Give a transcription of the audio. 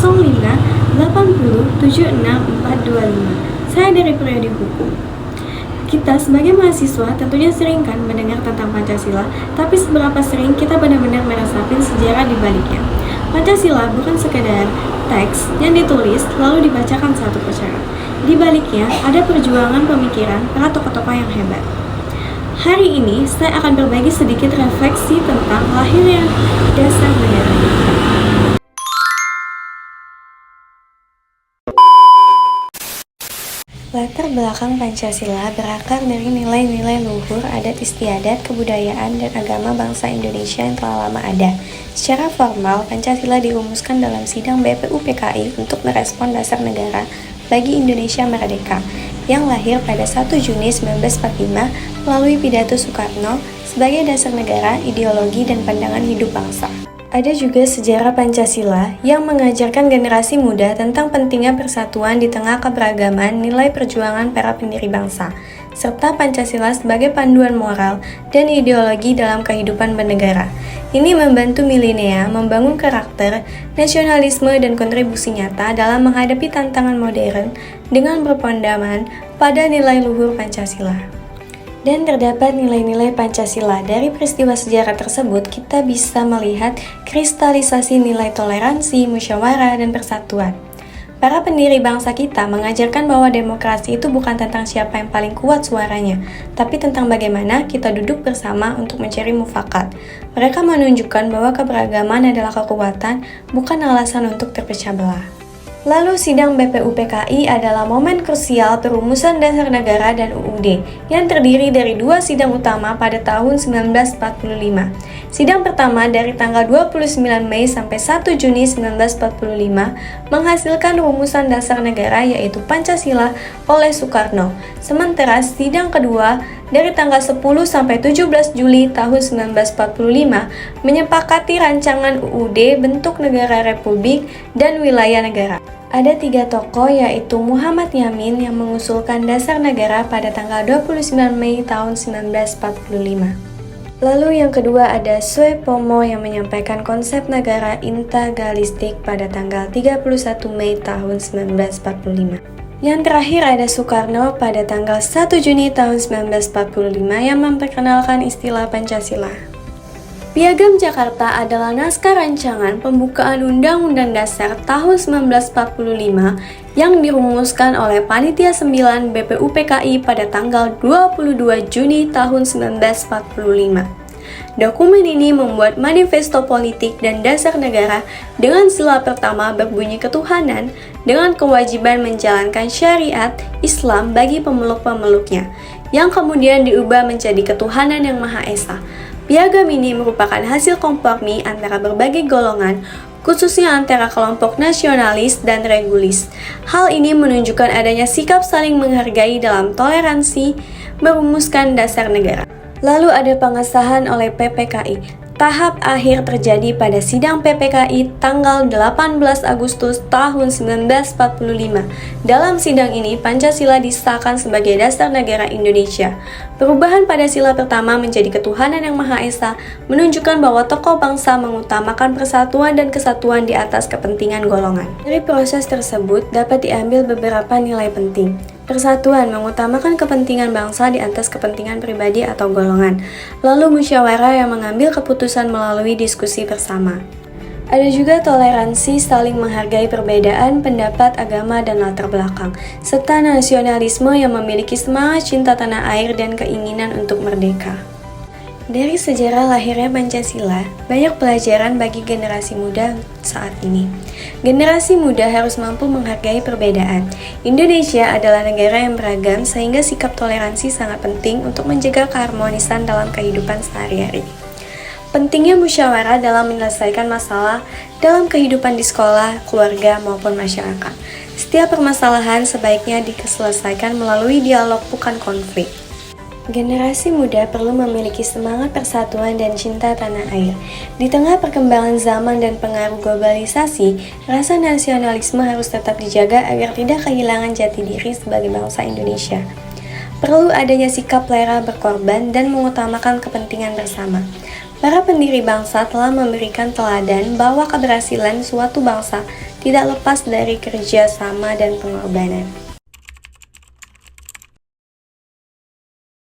05 80 76425. Saya dari Prodi Hukum. Kita sebagai mahasiswa tentunya sering kan mendengar tentang Pancasila, tapi seberapa sering kita benar-benar merasakan sejarah di baliknya. Pancasila bukan sekedar teks yang ditulis lalu dibacakan satu persatu. Di baliknya ada perjuangan pemikiran para tokoh-tokoh yang hebat. Hari ini saya akan berbagi sedikit refleksi tentang lahirnya dasar negara kita. Latar belakang Pancasila berakar dari nilai-nilai luhur, adat istiadat, kebudayaan, dan agama bangsa Indonesia yang telah lama ada. Secara formal, Pancasila dirumuskan dalam sidang BPUPKI untuk merespon dasar negara bagi Indonesia Merdeka yang lahir pada 1 Juni 1945 melalui pidato Soekarno sebagai dasar negara, ideologi, dan pandangan hidup bangsa. Ada juga sejarah Pancasila yang mengajarkan generasi muda tentang pentingnya persatuan di tengah keberagaman nilai perjuangan para pendiri bangsa, serta Pancasila sebagai panduan moral dan ideologi dalam kehidupan bernegara. Ini membantu milenial membangun karakter, nasionalisme, dan kontribusi nyata dalam menghadapi tantangan modern dengan berpandangan pada nilai luhur Pancasila. Dan terdapat nilai-nilai Pancasila. Dari peristiwa sejarah tersebut, kita bisa melihat kristalisasi nilai toleransi, musyawarah, dan persatuan. Para pendiri bangsa kita mengajarkan bahwa demokrasi itu bukan tentang siapa yang paling kuat suaranya, tapi tentang bagaimana kita duduk bersama untuk mencari mufakat. Mereka menunjukkan bahwa keberagaman adalah kekuatan, bukan alasan untuk terpecah belah. Lalu sidang BPUPKI adalah momen krusial perumusan dasar negara dan UUD yang terdiri dari dua sidang utama pada tahun 1945. Sidang pertama dari tanggal 29 Mei sampai 1 Juni 1945 menghasilkan rumusan dasar negara yaitu Pancasila oleh Soekarno. Sementara sidang kedua dari tanggal 10 sampai 17 Juli tahun 1945 menyepakati rancangan UUD bentuk negara republik dan wilayah negara. Ada 3 tokoh yaitu Muhammad Yamin yang mengusulkan dasar negara pada tanggal 29 Mei tahun 1945. Lalu yang kedua ada Soepomo yang menyampaikan konsep negara integralistik pada tanggal 31 Mei tahun 1945. Yang terakhir ada Soekarno pada tanggal 1 Juni tahun 1945 yang memperkenalkan istilah Pancasila. Piagam Jakarta adalah naskah rancangan pembukaan Undang-Undang Dasar tahun 1945 yang dirumuskan oleh Panitia 9 BPUPKI pada tanggal 22 Juni tahun 1945. Dokumen ini membuat manifesto politik dan dasar negara dengan sila pertama berbunyi ketuhanan dengan kewajiban menjalankan syariat Islam bagi pemeluk-pemeluknya, yang kemudian diubah menjadi ketuhanan yang Maha Esa. Piagam ini merupakan hasil kompromi antara berbagai golongan, khususnya antara kelompok nasionalis dan regulis. Hal ini menunjukkan adanya sikap saling menghargai dalam toleransi merumuskan dasar negara. Lalu ada pengesahan oleh PPKI. Tahap akhir terjadi pada sidang PPKI tanggal 18 Agustus tahun 1945. Dalam sidang ini, Pancasila disahkan sebagai dasar negara Indonesia. Perubahan pada sila pertama menjadi ketuhanan yang Maha Esa menunjukkan bahwa tokoh bangsa mengutamakan persatuan dan kesatuan di atas kepentingan golongan. Dari proses tersebut dapat diambil beberapa nilai penting. Persatuan mengutamakan kepentingan bangsa di atas kepentingan pribadi atau golongan. Lalu musyawarah yang mengambil keputusan melalui diskusi bersama. Ada juga toleransi, saling menghargai perbedaan pendapat, agama, dan latar belakang, serta nasionalisme yang memiliki semangat cinta tanah air dan keinginan untuk merdeka. Dari sejarah lahirnya Pancasila, banyak pelajaran bagi generasi muda saat ini. Generasi muda harus mampu menghargai perbedaan. Indonesia adalah negara yang beragam sehingga sikap toleransi sangat penting untuk menjaga keharmonisan dalam kehidupan sehari-hari. Pentingnya musyawarah dalam menyelesaikan masalah dalam kehidupan di sekolah, keluarga, maupun masyarakat. Setiap permasalahan sebaiknya diselesaikan melalui dialog bukan konflik. Generasi muda perlu memiliki semangat persatuan dan cinta tanah air. Di tengah perkembangan zaman dan pengaruh globalisasi, rasa nasionalisme harus tetap dijaga agar tidak kehilangan jati diri sebagai bangsa Indonesia. Perlu adanya sikap rela berkorban dan mengutamakan kepentingan bersama. Para pendiri bangsa telah memberikan teladan bahwa keberhasilan suatu bangsa tidak lepas dari kerja sama dan pengorbanan.